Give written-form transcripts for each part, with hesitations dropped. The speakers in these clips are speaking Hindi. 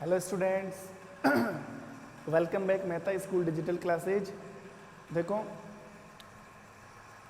Hello students, welcome back Mehta school digital classes. देखो,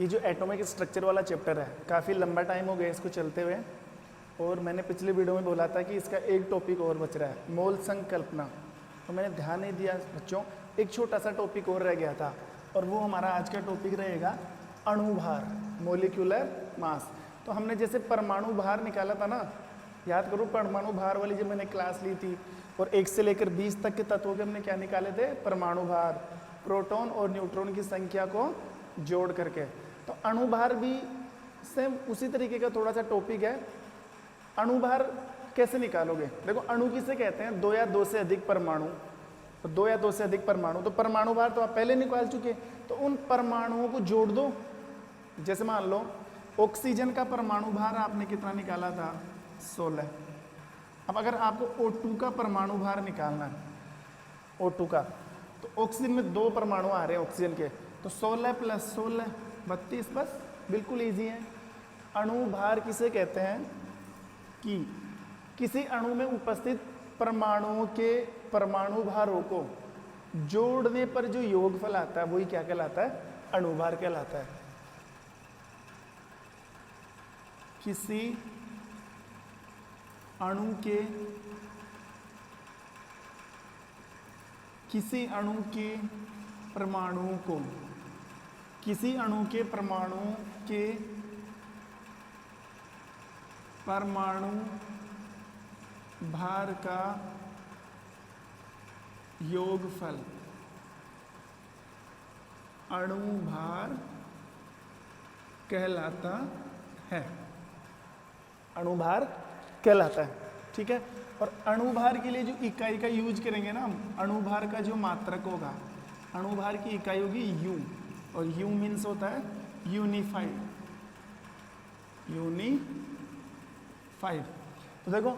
ये जो एटॉमिक स्ट्रक्चर वाला चैप्टर है काफ़ी लंबा टाइम हो गया इसको चलते हुए, और मैंने पिछले वीडियो में बोला था कि इसका एक टॉपिक और बच रहा है, मोल संकल्पना। तो मैंने ध्यान नहीं दिया बच्चों, एक छोटा सा टॉपिक और रह गया था, और वो हमारा आज का टॉपिक रहेगा अणुभार, मोलिक्यूलर मास। तो हमने जैसे परमाणु भार निकाला था ना, याद करो परमाणु भार वाली जब मैंने क्लास ली थी, और 1 से लेकर 20 तक के तत्वों के हमने क्या निकाले थे, परमाणु भार, प्रोटॉन और न्यूट्रॉन की संख्या को जोड़ करके। तो अणुभार भी सेम उसी तरीके का थोड़ा सा टॉपिक है। अणुभार कैसे निकालोगे? देखो, अणु किसे कहते हैं? 2 या 2 से अधिक परमाणु। तो 2 या 2 से अधिक परमाणु, तो परमाणु भार तो आप पहले निकाल चुके, तो उन परमाणुओं को जोड़ दो। जैसे मान लो ऑक्सीजन का परमाणु भार आपने कितना निकाला था? 16। अब अगर आपको O2 का परमाणु भार निकालना है, O2 का, तो ऑक्सीजन में 2 परमाणु आ रहे हैं ऑक्सीजन के, तो 16 + 16 32, बस बिल्कुल इजी है। अणु भार किसे कहते हैं? कि किसी अणु में उपस्थित परमाणुओं के परमाणु भारों को जोड़ने पर जो योगफल आता है वही क्या कहलाता है? अणुभार कहलाता है। किसी अणु के परमाणुओं को, किसी अणु के परमाणु भार का योगफल अणुभार कहलाता है। अणुभार कहलाता है, ठीक है। और अणुभार के लिए जो इकाई का यूज करेंगे ना हम, अणुभार का जो मात्रक होगा, अणुभार की इकाई होगी U, और U मीन्स होता है यूनिफाइड। तो देखो,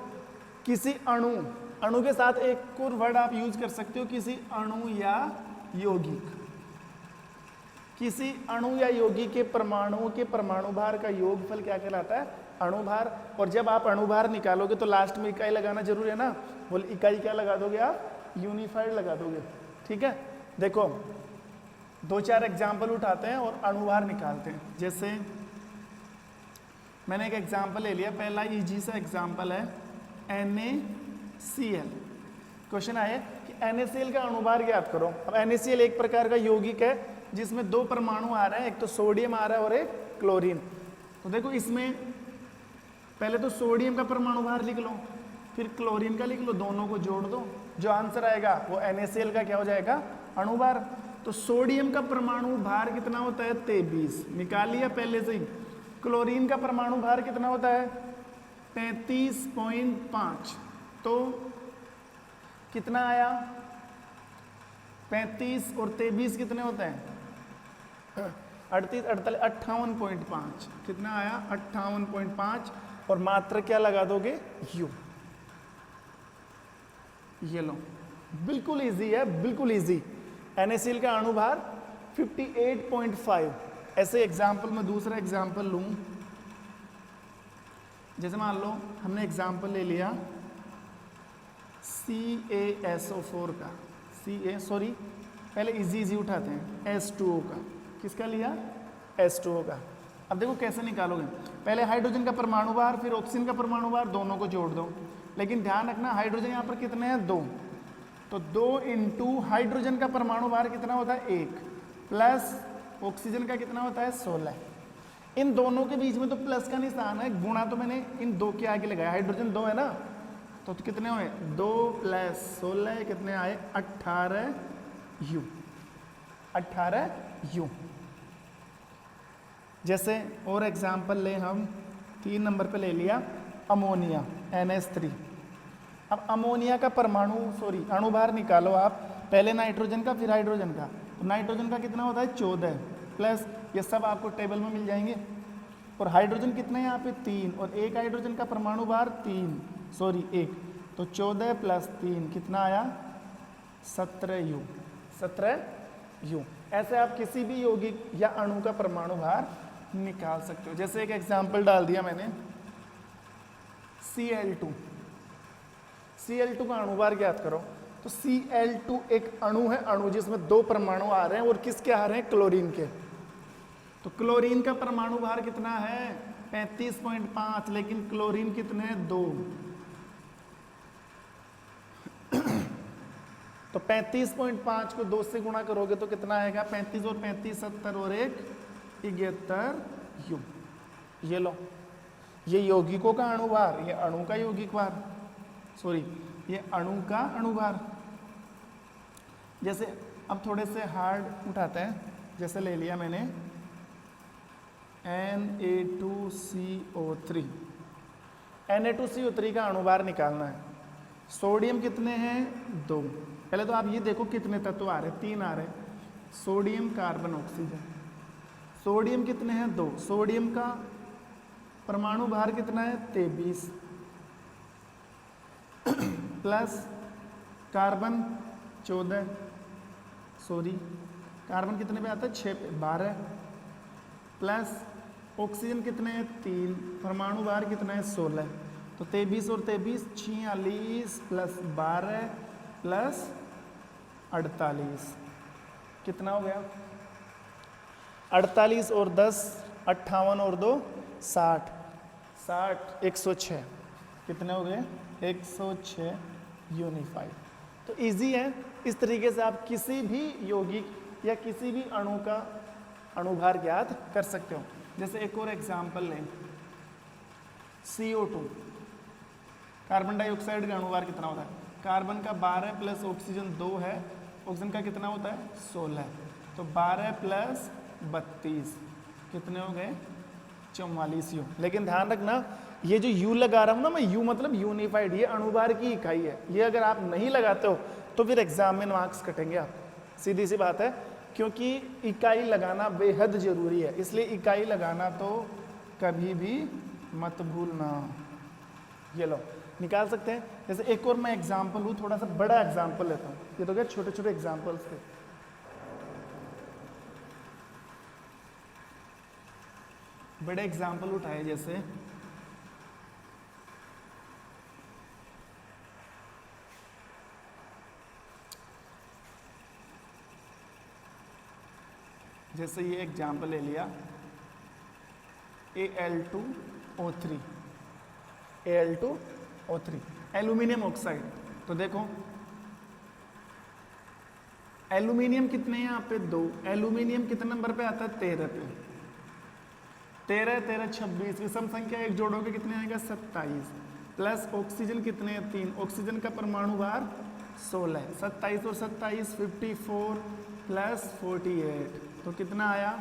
किसी अणु के साथ एक और वर्ड आप यूज कर सकते हो, किसी अणु या यौगिक। किसी अणु या यौगिक के परमाणुओं के परमाणु भार का योगफल क्या कहलाता है? अणुभार। और जब आप अणुभार निकालोगे तो लास्ट में इकाई लगाना जरूरी है ना, बोल इकाई क्या लगा दोगे आप? यूनिफाइड लगा दोगे, ठीक है। देखो, 2-4 एग्जाम्पल उठाते हैं और अणुभार निकालते हैं। जैसे मैंने एक एग्जाम्पल ले लिया, पहला इजी सा एग्जाम्पल है NaCl। क्वेश्चन आए कि NaCl का अणुभार ज्ञात करो। अब NaCl एक प्रकार का यौगिक है जिसमें 2 परमाणु आ रहे हैं, एक तो सोडियम आ रहा है और एक क्लोरीन। तो देखो, इसमें पहले तो सोडियम का परमाणु भार लिख लो, फिर क्लोरीन का लिख लो, दोनों को जोड़ दो, जो आंसर आएगा वो NaCl का क्या हो जाएगा? अणुभार। तो सोडियम का परमाणु भार कितना होता है? 23, निकाल लिया पहले से ही। क्लोरीन का परमाणु भार कितना होता है? 35.5। तो कितना आया? 35 और 23 कितने होते हैं? 38, 48, 58.5। कितना आया? 58.5। और मात्रा क्या लगा दोगे? U। ये लो, बिल्कुल इजी है, बिल्कुल इजी। NaCl का अणुभार 58.5। ऐसे एग्जाम्पल में दूसरा एग्जाम्पल लूं, जैसे मान लो हमने एग्जाम्पल ले लिया CaSO4 का, पहले इजी उठाते हैं, H2O का। किसका लिया? H2O का। अब देखो कैसे निकालोगे, पहले हाइड्रोजन का परमाणु भार, फिर ऑक्सीजन का परमाणु भार, दोनों को जोड़ दो। लेकिन ध्यान रखना, हाइड्रोजन यहाँ पर कितने हैं? 2। तो 2 × हाइड्रोजन का परमाणु भार कितना होता है? 1, प्लस ऑक्सीजन का कितना होता है? 16। इन दोनों के बीच में तो प्लस का निशान है, गुणा तो मैंने इन 2 के आगे लगाया। हाइड्रोजन 2 है ना, तो कितने हुए? 2 + 16 कितने आए? 18U। 18U। जैसे और एग्जाम्पल ले हम, 3 नंबर पे ले लिया अमोनिया, NH3। अब अमोनिया का अणुभार निकालो आप, पहले नाइट्रोजन का फिर हाइड्रोजन का। तो नाइट्रोजन का कितना होता है? 14, प्लस ये सब आपको टेबल में मिल जाएंगे। और हाइड्रोजन कितने हैं यहाँ पे? 3, और एक हाइड्रोजन का परमाणु भार 1। तो 14 + 3 कितना आया? 17U। 17U। ऐसे आप किसी भी यौगिक या अणु का परमाणु भार निकाल सकते हो। जैसे एक एग्जाम्पल डाल दिया मैंने, Cl2 का अणुभार ज्ञात करो। तो Cl2 एक अणु है, अणु जिसमें 2 परमाणु आ रहे हैं और किसके आ रहे हैं? क्लोरीन के। तो क्लोरीन का परमाणु भार कितना है? 35.5, लेकिन क्लोरीन कितने हैं? 2। तो 35.5 को 2 से गुणा करोगे तो कितना आएगा? 35 और 35 70 और 1 73 यू। ये लो, ये यौगिकों का अणुभार, ये अणु का यौगिक भार, सॉरी ये अणु का अणुभार। जैसे अब थोड़े से हार्ड उठाते हैं, जैसे ले लिया मैंने Na2CO3। Na2CO3 का अणुभार निकालना है। सोडियम कितने हैं? 2। पहले तो आप ये देखो कितने तत्व आ रहे हैं, 3 आ रहे हैं। Sodium, carbon, oxygen. सोडियम कितने हैं? 2। सोडियम का परमाणु भार कितना है? 23 प्लस कार्बन 14, सॉरी कार्बन कितने पे आता है? 6 पे, 12 प्लस ऑक्सीजन कितने हैं? 3। परमाणु भार कितना है? 16। तो 23 और 23 46 प्लस 12 प्लस 48 कितना हो गया? 48 और 10 58 और 2 60 60 106 कितने हो गए? 106 यूनिफाइड। तो इजी है, इस तरीके से आप किसी भी यौगिक या किसी भी अणु का अणुभार ज्ञात कर सकते हो। जैसे एक और एग्जांपल लें, CO2, कार्बन डाइऑक्साइड का अणुभार कितना होता है? कार्बन का 12 प्लस ऑक्सीजन 2 है, ऑक्सीजन का कितना होता है? 16। तो 12 प्लस 32 कितने हो गए? 44 यू। लेकिन ध्यान रखना, ये जो यू लगा रहा हूं ना मैं, यू मतलब यूनिफाइड, ये अणुभार की इकाई है। ये अगर आप नहीं लगाते हो तो फिर एग्जाम में मार्क्स कटेंगे आप, सीधी सी बात है, क्योंकि इकाई लगाना बेहद जरूरी है। इसलिए इकाई लगाना तो कभी भी मत भूलना। ये लो, निकाल सकते हैं। जैसे एक और मैं एग्जाम्पल हूँ, थोड़ा सा बड़ा एग्जाम्पल लेता हूँ। ये तो क्या छोटे छोटे एग्जाम्पल्स थे। बड़े एग्जाम्पल उठाए, जैसे ये एग्जाम्पल ले लिया Al2O3, Al2O3 एल्यूमिनियम ऑक्साइड। तो देखो एल्यूमिनियम कितने हैं यहाँ पे? 2। एल्यूमिनियम कितने नंबर पे आता है? 13 पे। 13 13 26, विषम संख्या एक जोड़ोगे कितने आएगा? 27 प्लस ऑक्सीजन कितने हैं? 3। ऑक्सीजन का परमाणु भार 16। 27 और 27 54 प्लस 48 तो कितना आया?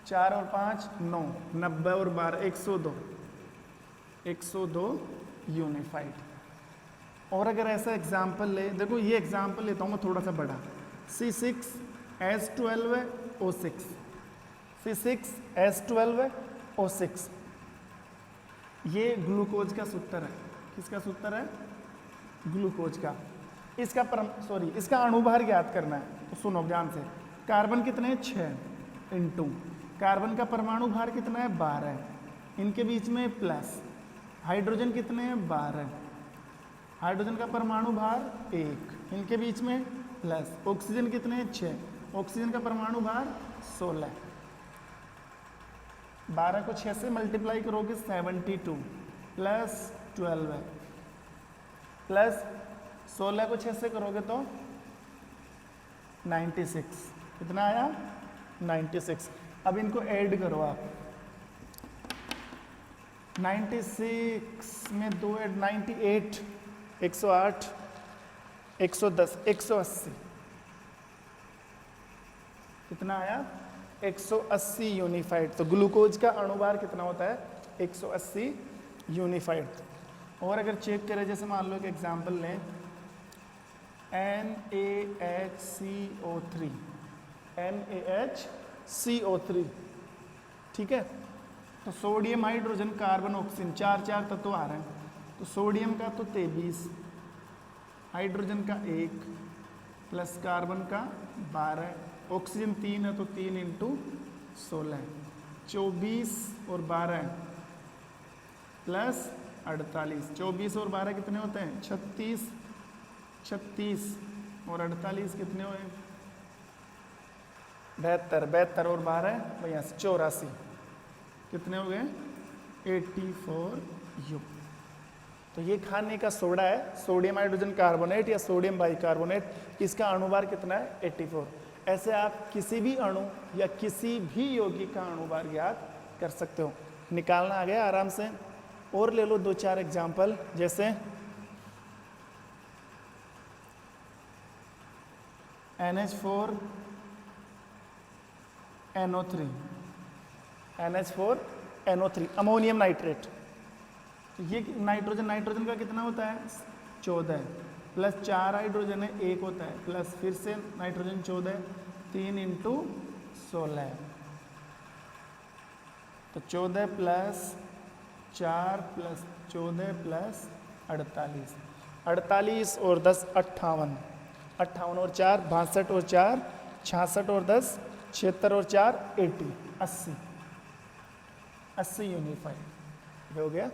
4 और 5 9, 90 और 12 102 यूनिफाइड। और अगर ऐसा एग्जाम्पल ले, देखो ये एग्जाम्पल लेता हूँ मैं थोड़ा सा बड़ा, C6H12O6, C6H12O6 ये ग्लूकोज का सूत्र है। किसका सूत्र है? ग्लूकोज का। इसका अणुभार ज्ञात करना है, तो सुनो ध्यान से। कार्बन कितने हैं? 6 इंटू कार्बन का परमाणु भार कितना है? 12। इनके बीच में प्लस हाइड्रोजन कितने हैं? 12। हाइड्रोजन का परमाणु भार 1, इनके बीच में प्लस ऑक्सीजन कितने हैं? 6। ऑक्सीजन का परमाणु भार 16। 12 को 6 से मल्टीप्लाई करोगे 72 प्लस 12 है, प्लस 16 को 6 से करोगे तो 96। कितना आया? 96। अब इनको ऐड करो आप, 96 में 2 ऐड 98, 108 110 180 कितना आया? 180 यूनिफाइड। तो ग्लूकोज का अणुभार कितना होता है? 180 यूनिफाइड। और अगर चेक करें, जैसे मान लो एक एग्जांपल लें, NaHCO3 NaHCO3, ठीक है। तो सोडियम, हाइड्रोजन, कार्बन, ऑक्सीजन 4 तत्व आ रहे हैं। तो सोडियम का तो 23, हाइड्रोजन का 1 प्लस कार्बन का 12, ऑक्सीजन 3 है तो 3 इंटू 16, 24 और 12 प्लस 48, 24 और 12 कितने होते हैं? 36, 36 और 48 कितने हुए? 72, 72 और 12 भैया 84, कितने हो गए? 84 यू। तो ये खाने का सोडा है, सोडियम हाइड्रोजन कार्बोनेट या सोडियम बाइकार्बोनेट। इसका अणुभार कितना है? 84। ऐसे आप किसी भी अणु या किसी भी यौगिक का अणुभार ज्ञात कर सकते हो। निकालना आ गया आराम से। और ले लो 2-4 एग्जाम्पल, जैसे NH4 NO3, NH4 NO3 ammonium nitrate. तो ये नाइट्रोजन, नाइट्रोजन का कितना होता है? 14 प्लस 4 हाइड्रोजन है 1 होता है, प्लस फिर से नाइट्रोजन 14, 3 इंटू 16, तो 14 प्लस 4 प्लस 14 प्लस 48, 48 और 10 58, 58 और 4 62 और 4 66 और 10 76 और 4 80, 80, 80 यूनिफाइड हो गया,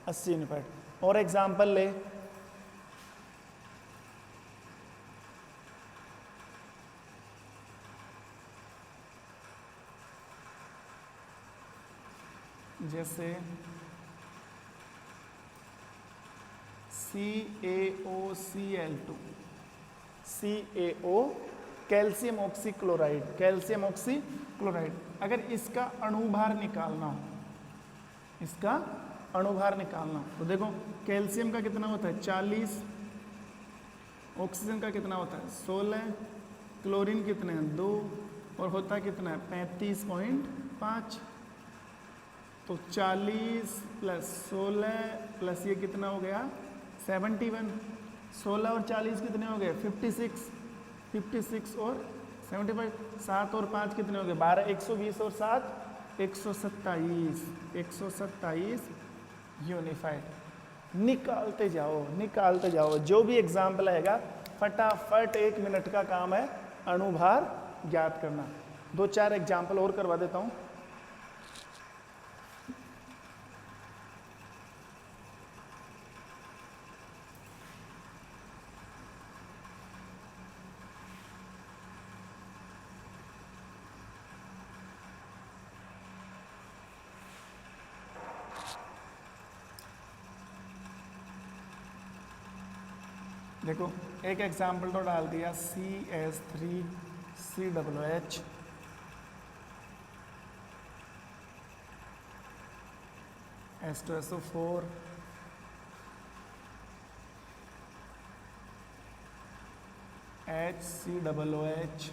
80 यूनिफाइड। और एग्जाम्पल ले, जैसे CaOCl2, CaO calcium oxychloride, calcium oxychloride. अगर इसका अणुभार निकालना हो, इसका अणुभार निकालना हो तो देखो कैल्शियम का कितना होता है? 40, ऑक्सीजन का कितना होता है? 16, क्लोरीन कितने हैं? 2, और होता कितना है? 35.5। तो 40 प्लस 16 प्लस ये कितना हो गया? 71। 16 और 40 कितने हो गए? 56, 56 और 75, 7 और 5 कितने हो गए? 12, 120 और 7 127, 127 यूनिफाइड। निकालते जाओ, निकालते जाओ। जो भी एग्जाम्पल आएगा फटाफट 1 मिनट का काम है अणुभार ज्ञात करना। 2-4 एग्जाम्पल और करवा देता हूँ। देखो एक एग्जाम्पल तो डाल दिया, CS3COOH, H2SO4, HCOOH,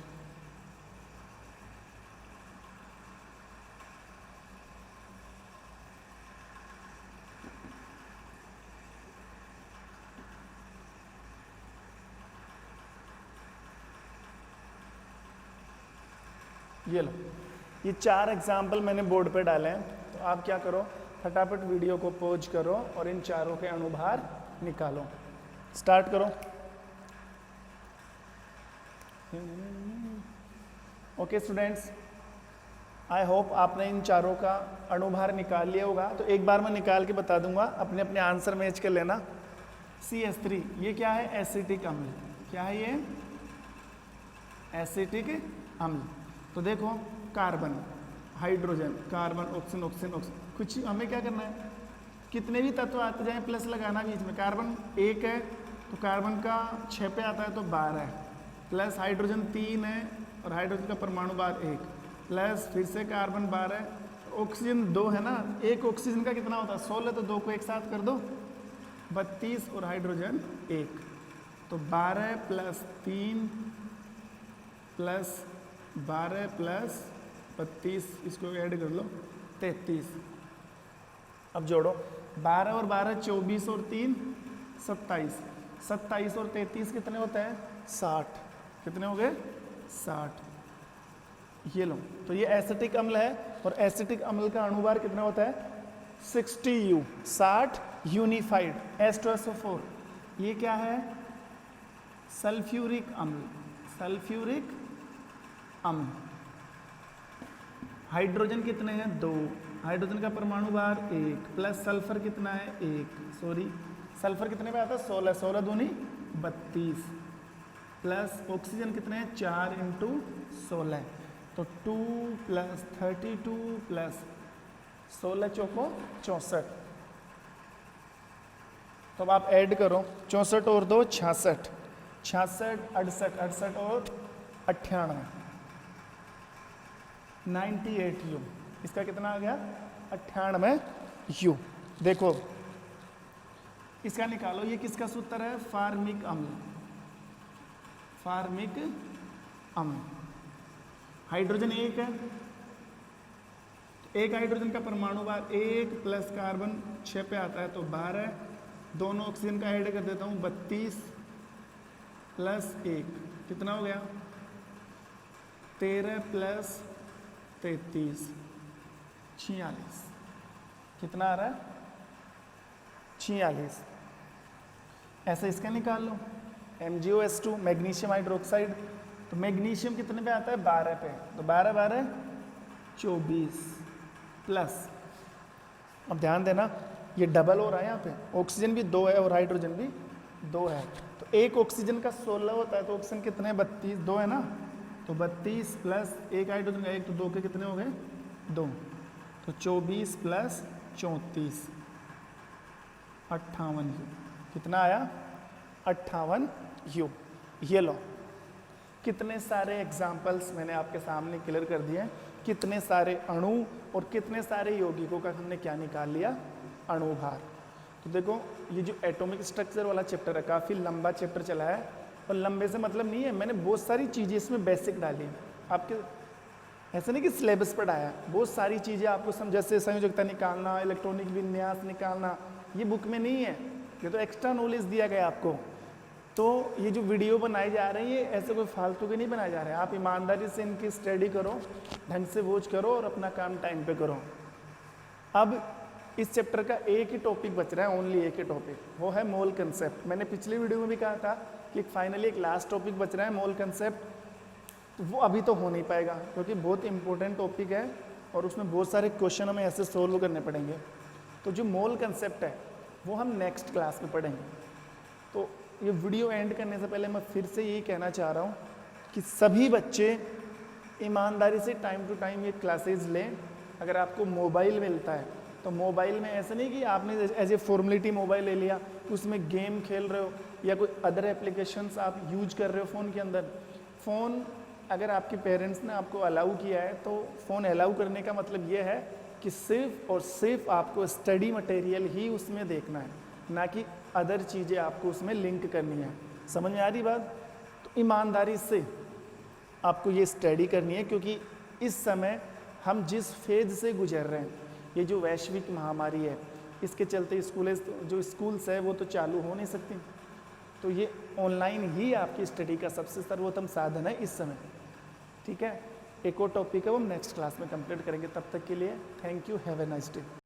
ये लो। ये 4 एग्जाम्पल मैंने बोर्ड पे डाले हैं। तो आप क्या करो, फटाफट वीडियो को पॉज करो और इन चारों के अणुभार निकालो। स्टार्ट करो। ओके स्टूडेंट्स, आई होप आपने इन चारों का अणुभार निकाल लिया होगा। तो एक बार मैं निकाल के बता दूंगा, अपने अपने आंसर मैच कर लेना। CS3 ये क्या है? एसिटिक अम्ल। क्या है ये? एसिटिक अम्ल। तो देखो carbon, hydrogen, carbon, oxygen, oxygen, oxygen. कुछ हमें क्या करना है, कितने भी तत्व आते जाएं प्लस लगाना बीच में। कार्बन 1 है तो कार्बन का 6 पे आता है तो 12 है, प्लस हाइड्रोजन 3 है और हाइड्रोजन का परमाणु भार 1, प्लस फिर से कार्बन 12, ऑक्सीजन 2 है ना। एक ऑक्सीजन का कितना होता है? 16, तो 2 को एक साथ कर दो 32 और हाइड्रोजन 1, तो 12 प्लस 3 प्लस 12 प्लस 32, इसको ऐड कर लो 33। अब जोड़ो 12 और 12 24 और 3 27, 27 और 33 कितने होते हैं? 60। कितने हो गए? 60। ये लो। तो ये एसिटिक अम्ल है और एसिटिक अम्ल का अणुभार कितना होता है? 60U, 60 unified. H2SO4 ये क्या है? सल्फ्यूरिक अम्ल, सल्फ्यूरिक अम्ल। हाइड्रोजन कितने हैं? 2, हाइड्रोजन का परमाणु भार 1 प्लस सल्फर कितना है 1, सॉरी सल्फर कितने में आता है 16, 16 दूनी 32 प्लस ऑक्सीजन कितने हैं 4 × 16, तो 2 + 32 प्लस 16 चौको 64। तो अब आप ऐड करो 64 और 2 66, 66 68, 68 और 98, 98 U। इसका कितना आ गया 98 U। देखो इसका निकालो, ये किसका सूत्र है फार्मिक अम्ल, फार्मिक अम्ल। हाइड्रोजन 1 है, एक हाइड्रोजन का परमाणु भार 1 प्लस कार्बन 6 पे आता है तो 12, दोनों ऑक्सीजन का ऐड कर देता हूँ 32 प्लस 1 कितना हो गया 13 प्लस 33 46, कितना आ रहा है 46। ऐसे इसका निकाल लो MgOH2 मैग्नीशियम हाइड्रोक्साइड, तो मैग्नीशियम कितने पे आता है 12 पे, तो 12 12 24 प्लस, अब ध्यान देना ये डबल हो रहा है यहाँ पे, ऑक्सीजन भी 2 है और हाइड्रोजन भी 2 है, तो एक ऑक्सीजन का 16 होता है तो ऑक्सीजन कितने 32, 2 है ना, तो 32 प्लस एक हाइड्रोजन का 1 तो 2 के कितने हो गए 2, तो 24 प्लस 34 58 U, कितना आया 58 U। ये लो कितने सारे एग्जाम्पल्स मैंने आपके सामने क्लियर कर दिए, कितने सारे अणु और कितने सारे यौगिकों का हमने क्या निकाल लिया अणुभार। तो देखो ये जो एटॉमिक स्ट्रक्चर वाला चैप्टर है काफ़ी लंबा चैप्टर चला है, और लंबे से मतलब नहीं है, मैंने बहुत सारी चीज़ें इसमें बेसिक डाली हैं आपके, ऐसा नहीं कि सिलेबस पढ़ाया, बहुत सारी चीज़ें आपको समझ, जैसे संयोजकता निकालना, इलेक्ट्रॉनिक विन्यास निकालना, ये बुक में नहीं है, ये तो एक्स्ट्रा नॉलेज दिया गया आपको। तो ये जो वीडियो बनाए जा रहे हैं ये ऐसे कोई फालतू के नहीं बनाए जा रहे हैं, आप ईमानदारी से इनकी स्टडी करो, ढंग से वॉच करो और अपना काम टाइम पे करो। अब इस चैप्टर का एक ही टॉपिक बच रहा है, ओनली एक ही टॉपिक, वो है मोल कंसेप्ट। मैंने पिछली वीडियो में भी कहा था कि फाइनली एक लास्ट टॉपिक बच रहा है मोल कंसेप्ट, वो अभी तो हो नहीं पाएगा क्योंकि बहुत इंपॉर्टेंट टॉपिक है और उसमें बहुत सारे क्वेश्चन हमें ऐसे सोल्व करने पड़ेंगे। तो जो मोल कंसेप्ट है वो हम नेक्स्ट क्लास में पढ़ेंगे। तो ये वीडियो एंड करने से पहले मैं फिर से यही कहना चाह रहा हूँ कि सभी बच्चे ईमानदारी से टाइम टू टाइम ये क्लासेस लें। अगर आपको मोबाइल मिलता है तो मोबाइल में ऐसा नहीं कि आपने एज ए फॉर्मेलिटी मोबाइल ले लिया, उसमें गेम खेल रहे हो या कोई अदर एप्लीकेशंस आप यूज कर रहे हो फ़ोन के अंदर। फ़ोन अगर आपके पेरेंट्स ने आपको अलाउ किया है तो फ़ोन अलाउ करने का मतलब ये है कि सिर्फ और सिर्फ आपको स्टडी मटेरियल ही उसमें देखना है, ना कि अदर चीज़ें आपको उसमें लिंक करनी है। समझ में आ रही बात? तो ईमानदारी से आपको ये स्टडी करनी है, क्योंकि इस समय हम जिस फेज से गुजर रहे हैं, ये जो वैश्विक महामारी है, इसके चलते स्कूल्स है वो तो चालू हो नहीं सकती, तो ये ऑनलाइन ही आपकी स्टडी का सबसे सर्वोत्तम साधन है इस समय। ठीक है, एक और टॉपिक है वो हम नेक्स्ट क्लास में कंप्लीट करेंगे। तब तक के लिए thank you, have a nice day.